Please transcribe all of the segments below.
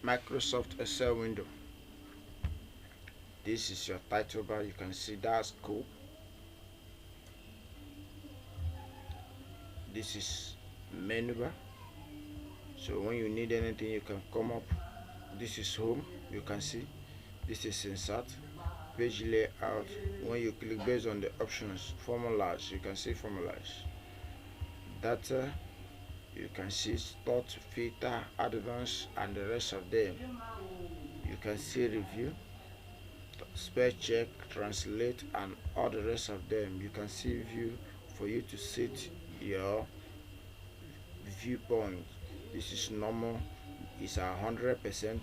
Microsoft Excel window. This is your title bar. You can see that's cool. This is menu bar. So when you need anything, you can come up. This is home. You can see this is insert, page layout. When you click based on the options, formulas, you can see formulas, data, you can see start, filter, advanced, and the rest of them. You can see review, spell check, translate, and all the rest of them. You can see view for you to set your viewpoint. This is normal, it's 100%.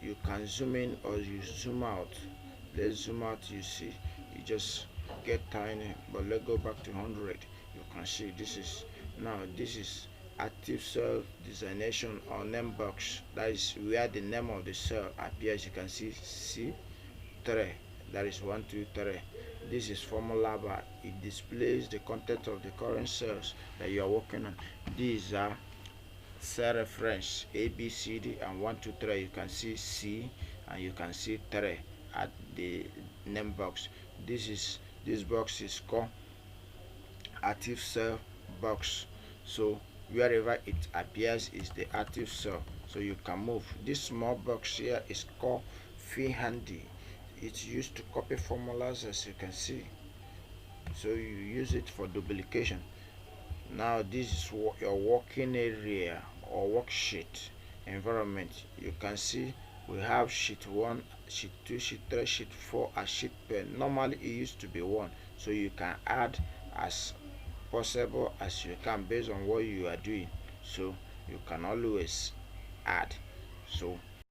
You can zoom in or you zoom out. Let's zoom out. You see you just get tiny, but let's go back to 100. You can see this is now, this is active cell designation or name box. That is where the name of the cell appears. You can see C3, that is 1 2 3. This is formula bar. It displays the content of the current cells that you are working on. These are cell reference A, B, C, D, and 1 2 3. You can see C and you can see 3 at the name box. This box is called active cell box. So wherever it appears is the active cell, so you can move. This small box here is called fill handy. It's used to copy formulas, as you can see, so you use it for duplication. Now this is your working area or worksheet environment. You can see we have sheet 1, sheet 2, sheet 3, sheet 4, and sheet pen. Normally it used to be 1, so you can add as possible as you can based on what you are doing, so you can always add. So